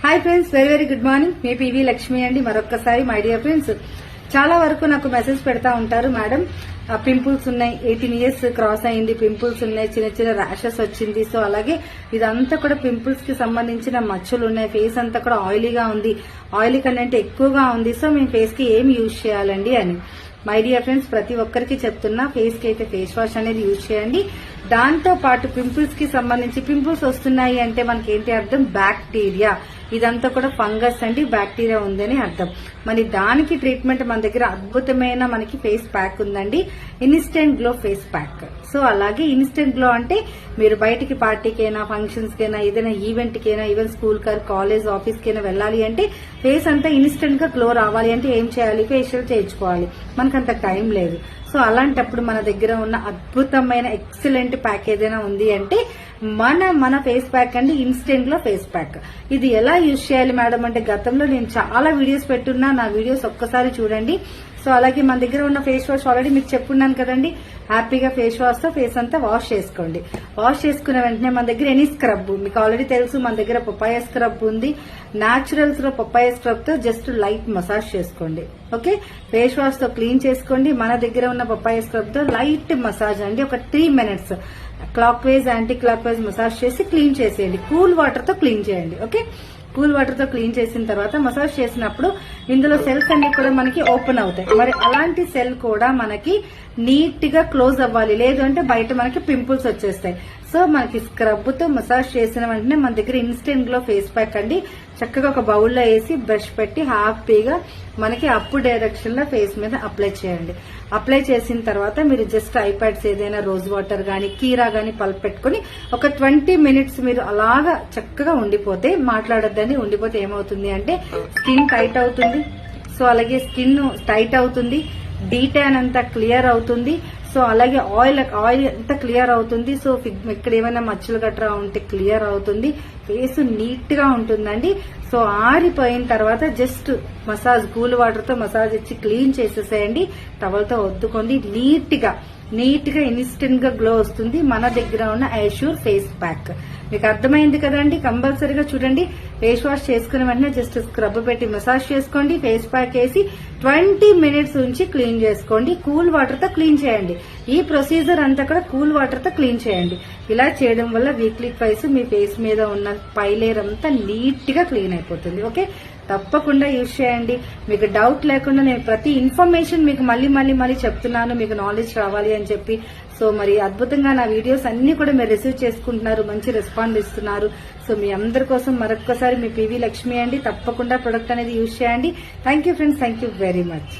Hi friends, very very good morning. మీ PV Lakshmi అండి. మరొక్కసారి మై డియర్ ఫ్రెండ్స్, చాలా వరకు నాకు మెసేజ్ పెడతా ఉంటారు, మేడం పింపుల్స్ ఉన్నాయి, 18 years క్రాస్ అయింది, పింపుల్స్ ఉన్నాయి, చిన్న చిన్న ర్యాషెస్ వచ్చింది. సో అలాగే ఇదంతా కూడా పింపుల్స్ కి సంబంధించిన మచ్చలు ఉన్నాయి, ఫేస్ అంతా కూడా ఆయిలీగా ఉంది, ఆయిలీ కంటెంట్ ఎక్కువగా ఉంది. సో మీ ఫేస్ కి ఏం యూజ్ చేయాలండి అని. మై డియర్ ఫ్రెండ్స్, ప్రతి ఒక్కరికి చెప్తున్నా, ఫేస్ కి అయితే ఫేస్ వాష్ అనేది యూజ్ చేయండి. దాంతో పాటు పింపుల్స్ కి సంబంధించి పింపుల్స్ వస్తున్నాయి అంటే మనకి ఏంటి అర్థం? బ్యాక్టీరియా. ఇదంతా కూడా ఫంగస్ అండి, బ్యాక్టీరియా ఉందని అర్థం. మరి దానికి ట్రీట్మెంట్ మన దగ్గర అద్భుతమైన మనకి ఫేస్ ప్యాక్ ఉందండి, instant glow face pack. So అలాగే ఇన్స్టెంట్ గ్లో అంటే మీరు బయటికి పార్టీకైనా, ఫంక్షన్స్ కైనా, ఏదైనా ఈవెంట్ కైనా, ఈవెన్ స్కూల్ కాలేజ్ ఆఫీస్ కైనా వెళ్ళాలి అంటే ఫేస్ అంతా ఇన్స్టెంట్ గా గ్లో రావాలి అంటే ఏం చేయాలి? ఫేషియల్ చేయించుకోవాలి. మనకంత టైం లేదు. సో అలాంటప్పుడు మన దగ్గర ఉన్న అద్భుతమైన ఎక్సలెంట్ ప్యాక్ ఏదైనా ఉంది అంటే మన ఫేస్ ప్యాక్ అండి, ఇన్స్టెంట్ లో ఫేస్ ప్యాక్. ఇది ఎలా యూజ్ చేయాలి మేడం అంటే గతంలో నేను చాలా వీడియోస్ పెట్టున్నా, నా వీడియోస్ ఒక్కసారి చూడండి. సో అలాగే మన దగ్గర ఉన్న ఫేస్ వాష్ ఆల్రెడీ మీకు చెప్పున్నాను కదండి. హ్యాపీగా ఫేస్ వాష్ తో ఫేస్ అంతా వాష్ చేసుకోండి. వాష్ చేసుకున్న వెంటనే మన దగ్గర ఎనీ స్క్రబ్ మీకు ఆల్రెడీ తెలుసు, మన దగ్గర పపాయ స్క్రబ్ ఉంది. న్యాచురల్స్ లో పపాయ స్క్రబ్ తో జస్ట్ లైట్ మసాజ్ చేసుకోండి. ఓకే, ఫేస్ వాష్ తో క్లీన్ చేసుకోండి. మన దగ్గర ఉన్న పపాయ స్క్రబ్ తో లైట్ మసాజ్ అండి, ఒక 3 minutes clock wise, anti clock wise massage చేసి క్లీన్ చేసేయండి. కూల్ వాటర్ తో క్లీన్ చేయండి. ఓకే, కూల్ వాటర్ తో క్లీన్ చేసిన తర్వాత మసాజ్ చేసినప్పుడు ఇందులో సెల్స్ అన్ని కూడా మనకి ఓపెన్ అవుతాయి. మరి అలాంటి సెల్ కూడా మనకి నీట్ గా క్లోజ్ అవ్వాలి, లేదు అంటే బయట మనకి పింపుల్స్ వచ్చేస్తాయి. సో మనకి స్క్రబ్ తో మసాజ్ చేసిన వెంటనే మన దగ్గర ఇన్స్టెంట్ గ్లో ఫేస్ ప్యాక్ అండి. చక్కగా ఒక బౌల్లో వేసి బ్రష్ పెట్టి హ్యాపీగా మనకి అప్ డైరెక్షన్ లో ఫేస్ మీద అప్లై చేయండి. అప్లై చేసిన తర్వాత మీరు జస్ట్ ఐప్యాడ్స్ ఏదైనా రోజ్ వాటర్ గానీ, కీరా గానీ పల్ప్ పెట్టుకుని ఒక 20 minutes మీరు అలాగా చక్కగా ఉండిపోతే, మాట్లాడొద్దని ఉండిపోతే ఏమవుతుంది అంటే స్కిన్ టైట్ అవుతుంది. సో అలాగే స్కిన్ టైట్ అవుతుంది, డీటాన్ అంతా క్లియర్ అవుతుంది. సో అలాగే ఆయిల్ అంతా క్లియర్ అవుతుంది. సో ఇక్కడ ఏమైనా మచ్చలు గట్రా ఉంటే క్లియర్ అవుతుంది. ఫేస్ నీట్ గా ఉంటుందండి. సో ఆరిపోయిన తర్వాత జస్ట్ మసాజ్, కూల్ వాటర్ తో మసాజ్ ఇచ్చి క్లీన్ చేసేసేయండి. టవల్తో వద్దుకోండి. నీట్ గా ఇన్స్టెంట్ గా గ్లో వస్తుంది మన దగ్గర ఉన్న ఐష్యూర్ ఫేస్ ప్యాక్. మీకు అర్థమైంది కదండి. కంపల్సరీగా చూడండి. ఫేస్ వాష్ చేసుకున్న వెంటనే జస్ట్ స్క్రబ్ పెట్టి మసాజ్ చేసుకోండి. ఫేస్ ప్యాక్ వేసి 20 minutes ఉంచి క్లీన్ చేసుకోండి. కూల్ వాటర్ తో క్లీన్ చేయండి. ఈ ప్రొసీజర్ అంతా కూడా కూల్ వాటర్ తో క్లీన్ చేయండి. ఇలా చేయడం వల్ల వీక్లీ ట్వైస్ మీ ఫేస్ మీద ఉన్న పై లేయర్ అంతా నీట్ గా క్లీన్ అయిపోతుంది. ఓకే, తప్పకుండా యూజ్ చేయండి. మీకు డౌట్ లేకుండా నేను ప్రతి ఇన్ఫర్మేషన్ మీకు మళ్ళీ చెప్తున్నాను, మీకు నాలెడ్జ్ రావాలి అని చెప్పి. సో మరి అద్భుతంగా నా వీడియోస్ అన్ని కూడా మీరు రిసీవ్ చేసుకుంటున్నారు, మంచి రెస్పాండ్ ఇస్తున్నారు. సో మీ అందరి కోసం మరొక్కసారి మీ పివి లక్ష్మి అండి. తప్పకుండా ప్రొడక్ట్ అనేది యూజ్ చేయండి. Thank you friends, thank you very much.